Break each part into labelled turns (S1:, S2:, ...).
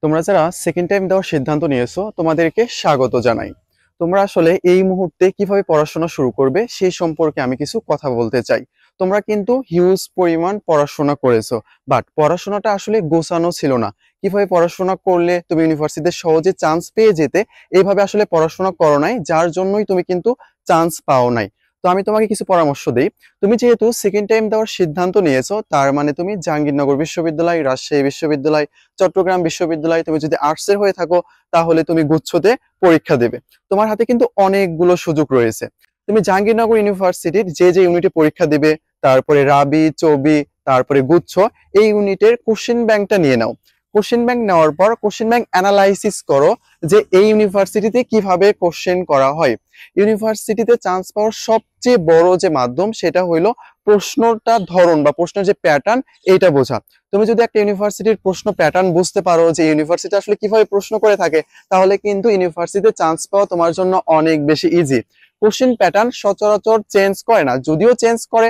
S1: তোমরা যারা second time দেওয়ার সিদ্ধান্ত নিয়েছো তোমাদেরকে স্বাগত জানাই। তোমরা আসলে এই মুহূর্তে কিভাবে পড়াশোনা শুরু করবে সেই সম্পর্কে আমি কিছু কথা বলতে চাই। তোমরা কিন্তু হিউজ পরিমাণ পড়াশোনা করেছো, বাট পড়াশোনাটা আসলে গোছানো ছিল না। কিভাবে পড়াশোনা করলে তুমি ইউনিভার্সিটিতে সহজে চান্স পেয়ে যেতে, এইভাবে আসলে পড়াশোনা করো নাই, যার জন্যই তুমি কিন্তু চান্স পাও নাই। তো আমি তোমাকে কিছু পরামর্শ দেই। তুমি যেহেতু সেকেন্ড টাইম দেওয়ার সিদ্ধান্ত নিয়েছো, তার মানে তুমি জাহাঙ্গীরনগর বিশ্ববিদ্যালয়, রাজশাহী বিশ্ববিদ্যালয়, চট্টগ্রাম বিশ্ববিদ্যালয়, তুমি যদি আর্টসের হয়ে থাকো তাহলে তুমি গুচ্ছতে পরীক্ষা দেবে। তোমার হাতে কিন্তু অনেকগুলো সুযোগ রয়েছে। তুমি জাহাঙ্গীরনগর ইউনিভার্সিটির যে যে ইউনিটে পরীক্ষা দিবে, তারপরে রাবি, চবি, তারপরে গুচ্ছ, এই ইউনিটের কোশ্চেন ব্যাংকটা নিয়ে নাও। কোশ্চেন ব্যাংক নেওয়ার পর কোশ্চেন ব্যাংক অ্যানালাইসিস করো যে এই ইউনিভার্সিটিতে কিভাবে কোশ্চেন করা হয়। ইউনিভার্সিটিতে চান্স পাওয়ার সবচেয়ে বড় যে মাধ্যম সেটা হইলো প্রশ্নটা ধরন বা প্রশ্নের যে প্যাটার্ন, এইটা বোঝা। তুমি যদি একটা ইউনিভার্সিটির প্রশ্ন প্যাটার্ন বুঝতে পারো যে ইউনিভার্সিটি আসলে কিভাবে প্রশ্ন করে থাকে, তাহলে কিন্তু ইউনিভার্সিটিতে চান্স পাওয়া তোমার জন্য অনেক বেশি ইজি। কোশ্চেন প্যাটার্ন সচরাচর চেঞ্জ করে না, যদিও চেঞ্জ করে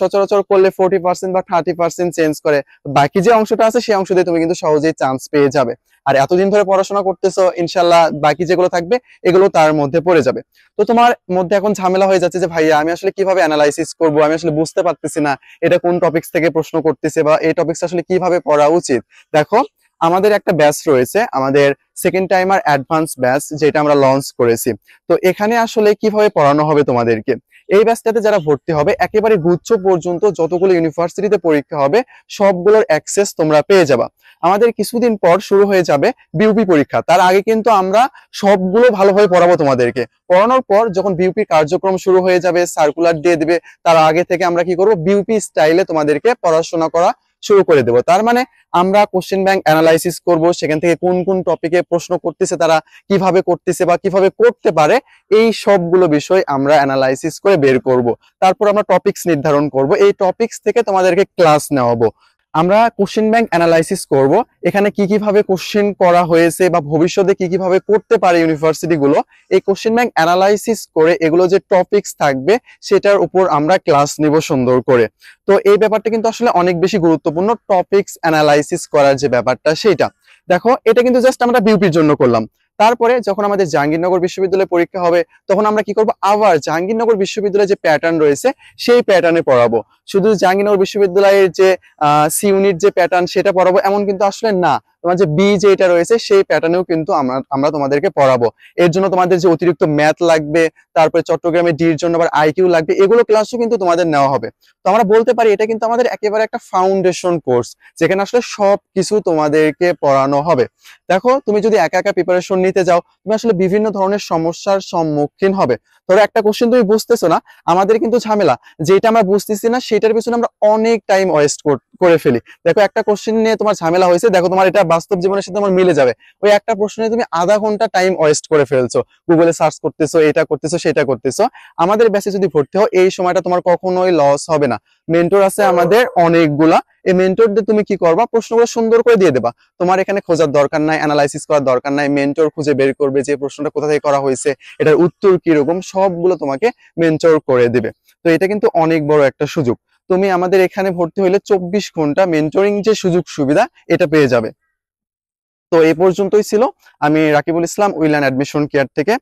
S1: সচরাচর করলে 40% বা 30% চেঞ্জ করে। বাকি যে অংশটা আছে সেই অংশ দিয়ে তুমি কিন্তু সহজেই চান্স পেয়ে যাবে। আর এতদিন ধরে পড়াশোনা করতেছো, ইনশাল্লাহ বাকি যেগুলো থাকবে এগুলো তার মধ্যে পড়ে যাবে। তো তোমার মধ্যে এখন ঝামেলা হয়ে যাচ্ছে যে ভাইয়া আমি আসলে কিভাবে অ্যানালাইসিস করব, আমি আসলে বুঝতে পারতেছি না এটা কোন টপিকস থেকে প্রশ্ন করতেছে বা এই টপিকস আসলে কিভাবে পড়া উচিত। দেখো, আমাদের একটা ব্যাচ রয়েছে, আমাদের সেকেন্ড টাইমার অ্যাডভান্স ব্যাচ, যেটা আমরা লঞ্চ করেছি। তো এখানে আসলে কিভাবে পড়ানো হবে তোমাদেরকে, এই ব্যাচটাতে যারা ভর্তি হবে একেবারে গুচ্ছ পর্যন্ত যতগুলো ইউনিভার্সিটিতে পরীক্ষা হবে সবগুলোর অ্যাক্সেস তোমরা পেয়ে যাবা। আমাদের কিছুদিন পর শুরু হয়ে যাবে বিউপি পরীক্ষা, তার আগে কিন্তু আমরা সবগুলো ভালোভাবে পড়াবো তোমাদেরকে। পড়ানোর পর যখন বিউপি কার্যক্রম শুরু হয়ে যাবে, সার্কুলার দিয়ে দিবে, তার আগে থেকে আমরা কি করবো, বিউপি স্টাইলে তোমাদেরকে পড়াশোনা করা শুরু করে দেবো। তার মানে আমরা কোশ্চেন ব্যাংক অ্যানালাইসিস করব, সেখান থেকে কোন কোন টপিকে প্রশ্ন করতেছে, তারা কিভাবে করতেছে বা কিভাবে করতে পারে, এই সবগুলো বিষয় আমরা অ্যানালাইসিস করে বের করব। তারপর আমরা টপিকস নির্ধারণ করব, এই টপিকস থেকে তোমাদেরকে ক্লাস নেওয়াবো। আমরা কোশ্চেন ব্যাংক অ্যানালাইসিস করব, এখানে কি কিভাবে কোশ্চেন করা হয়েছে বা ভবিষ্যতে কি কিভাবে করতে পারে ইউনিভার্সিটি গুলো, এই কোশ্চেন ব্যাংক অ্যানালাইসিস করে এগুলো যে টপিকস থাকবে সেটার উপর আমরা ক্লাস নিব সুন্দর করে। তো এই ব্যাপারটা কিন্তু আসলে অনেক বেশি গুরুত্বপূর্ণ, টপিকস অ্যানালাইসিস করার যে ব্যাপারটা সেটা। দেখো, এটা কিন্তু জাস্ট আমরা বিউপির জন্য করলাম। তারপরে যখন আমাদের জাহাঙ্গীরনগর বিশ্ববিদ্যালয়ে পরীক্ষা হবে, তখন আমরা কি করব, আবার জাহাঙ্গীরনগর বিশ্ববিদ্যালয়ের যে প্যাটার্ন রয়েছে সেই প্যাটার্নে পড়াবো। শুধু জাহাঙ্গীরনগর বিশ্ববিদ্যালয়ের যে সি ইউনিট যে প্যাটার্ন সেটা পড়াবো এমন কিন্তু আসলে না, তোমার যে বি যেটা রয়েছে সেই প্যাটার্নেও কিন্তু আমরা তোমাদেরকে পড়াবো। এর জন্য তোমাদের যে অতিরিক্ত ম্যাথ লাগবে, তারপরে চট্টগ্রামে ডির জন্য আবার আইকিউ লাগবে, এগুলো ক্লাসও কিন্তু তোমাদের নেওয়া হবে। তো আমরা বলতে পারি এটা কিন্তু আমাদের একেবারে একটা ফাউন্ডেশন কোর্স, যেখানে আসলে সবকিছু তোমাদেরকে পড়ানো হবে। দেখো, তুমি যদি একা একা প্রিপারেশন নিতে যাও, তুমি আসলে বিভিন্ন ধরনের সমস্যার সম্মুখীন হবে। ধরো একটা কোশ্চেন তুমি বুঝতেছো না, আমাদের কিন্তু ঝামেলা, যেটা আমরা বুঝতেছি না সেটার পিছনে আমরা অনেক টাইম ওয়েস্ট করে ফেলি। দেখো, একটা কোশ্চেন নিয়ে তোমার ঝামেলা হয়েছে, দেখো তোমার এটা বাস্তব জীবনের সাথে তোমার মিলে যাবে, ওই একটা প্রশ্ন নিয়ে তুমি আধা ঘন্টা টাইম ওয়েস্ট করে ফেলছো, গুগলে সার্চ করতেছো, এটা করতেছো, সেটা করতেছো। আমাদের ব্যাচে যদি ভর্তি হও এই সময়টা তোমার কখনোই লস হবে না। মেন্টর আছে আমাদের অনেকগুলা, এই মেন্টরদের তুমি কি করবা, প্রশ্নগুলো সুন্দর করে দিয়ে দেবা। তোমার এখানে খোঁজার দরকার নাই, অ্যানালাইসিস করার দরকার নাই, মেন্টর খুঁজে বের করবে যে প্রশ্নটা কোথা থেকে করা হয়েছে, এটার উত্তর কি রকম, সবগুলো তোমাকে মেন্টর করে দিবে। তো এটা কিন্তু অনেক বড় একটা সুযোগ। তুমি আমাদের এখানে ভর্তি হলে 24 ঘন্টা মেন্টরিং যে সুযোগ সুবিধা এটা পেয়ে যাবে। তো এই পর্যন্তই ছিল। আমি রাকিবুল ইসলাম, উইল অ্যান্ড অ্যাডমিশন কেয়ার থেকে,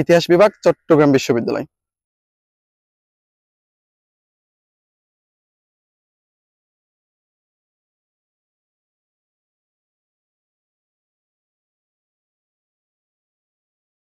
S1: ইতিহাস বিভাগ, চট্টগ্রাম বিশ্ববিদ্যালয়।